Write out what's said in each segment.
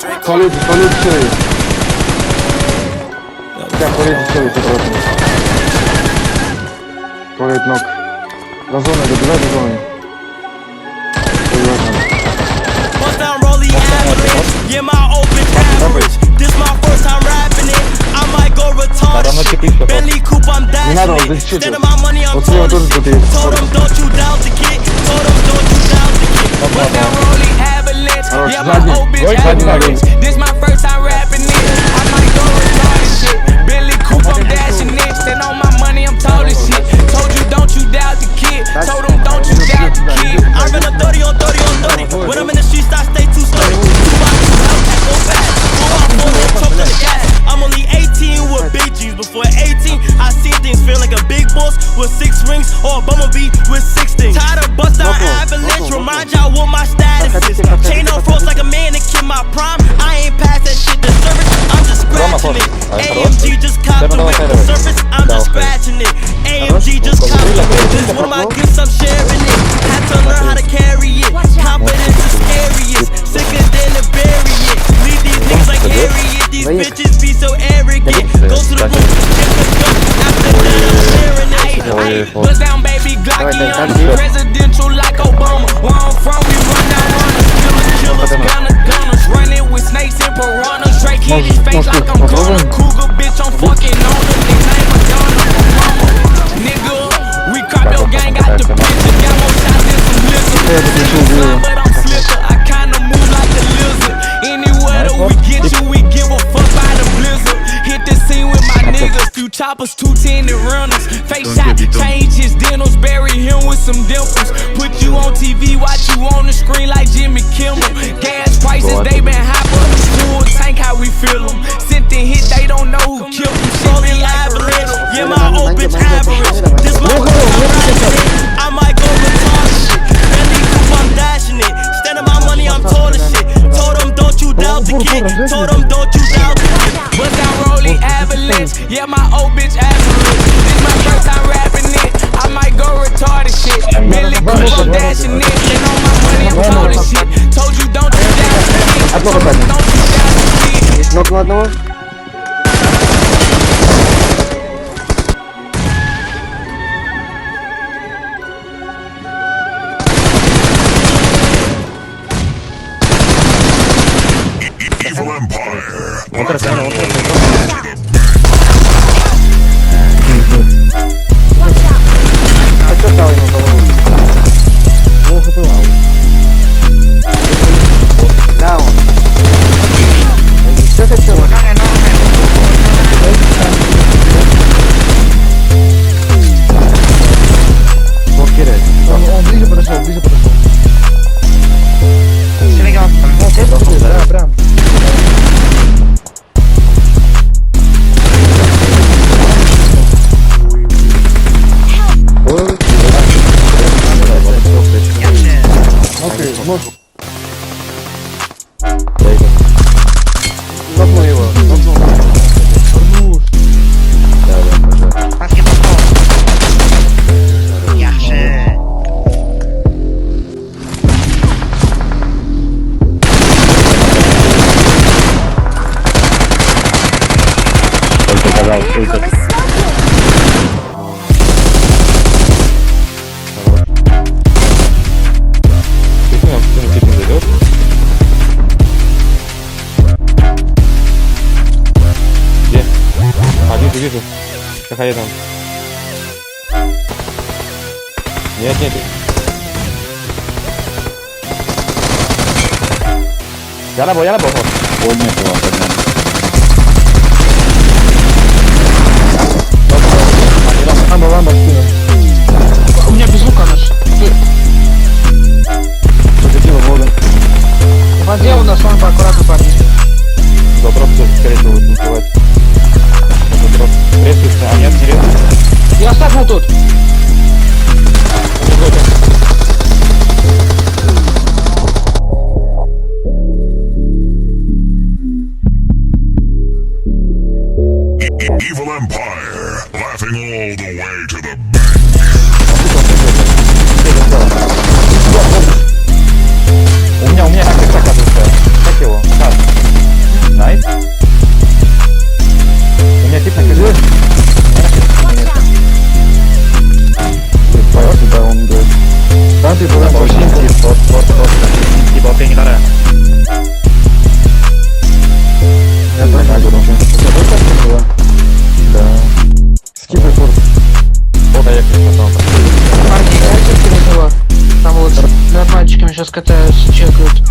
Solid şey. Ya solid şey. Solid knock. Za zonę, dobywaj do zony. Bust down Rolly Avalanche, yeah my open average. This my first time rapping it, I might go retarded. Bentley coupe, I'm dashing it. Instead of my money, I'm told shit. Told them don't you doubt the kid. Told them don't you doubt the kid. Bust down Rolly Avalanche, yeah my open average. This my first time rapping it, I might go retarded shit. Bentley coupe, I'm dashing it. Instead of my money, I'm told shit. Told you don't you doubt the kid. Told them don't you doubt the kid. I run a 30 on 30 on 30. When I'm in the streets, I stay too sturdy. 2 by 2, I'll go fast. 4 by 4, no choke on the gas. I'm only 18 with big G's. Before 18, I see things feel like a big boss with 6 rings or a bumblebee with 6 things. Tired of bust down Avalanche, remind y'all what my status is. Chain on froze like a mannequin, my prime. I ain't past that shit, the service, I'm just scratching it. AMG just copped the whip, the surface, I'm just scratching it. AMG just copped the whip, this one of my gifts, I'm sharing it. Had to learn how to carry it. Confidence is scariest, sicker than to bury it. Leave these niggas like Harriet, these bitches be so arrogant. Go to the room, get the gun, after that I'm sharing it. Bust down baby Glocky on us, presidential like Obama. Where I'm from, we run down runners, killers, gunners, running with snakes and piranhas. Drake hit his face like I'm gonna cougar, bitch, I'm fucking on him. Nickname Madonna, mama. Nigga, we cop your gang, got the picture, got more shots than some lizards. But I'm slicker, I kinda move like a lizard. Anywhere that we get you, we give a fuck by the blizzard. Hit the scene with my niggas, few choppers, 210 and runners. Face shot, change his dentals, bury him with some dimples. Put you on TV, watch you on the screen like Jimmy Kimmel. Gas prices, they been high, but full tank, how we feel them. Sent the hit, they don't know who killed them. Rolling Avalanche, yeah my open average. This my I might go retarded shit. Bentley coupe, I'm dashing it. Instead of my money, I'm told shit. Told them don't you doubt the kid. Told them don't you doubt the kid. Bust down Rolly Avalanche, yeah my old bitch average. This my first time rapping it, I might go retarded shit. Bentley coupe, I'm dashing it. And on my money, I'm told shit. Told you don't you doubt the kid. Told them don't you doubt the kid. Knock ładno. Evil Empire. Zamknął jego. Paski pod koło. Jaszy. Вижу. Какая там? Нет. Я на бой. Поднял его. Ламба скинул. У меня без лука наш. Закатила воду. Воде у нас лампа, аккуратно, парни. Да, просто скорее всего будет танцевать. Резкость, а нет, не резкость. Я оставил тут. Evil Empire. Laughing all the way to the bank. У меня как оказывается. Как его? Как? сейчас КТ чекают.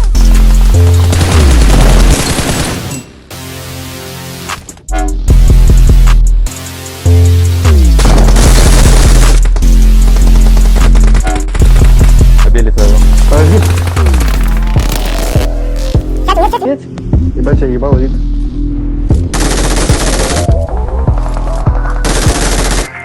Побили твоего. Подожди. Ебать, я ебал вид.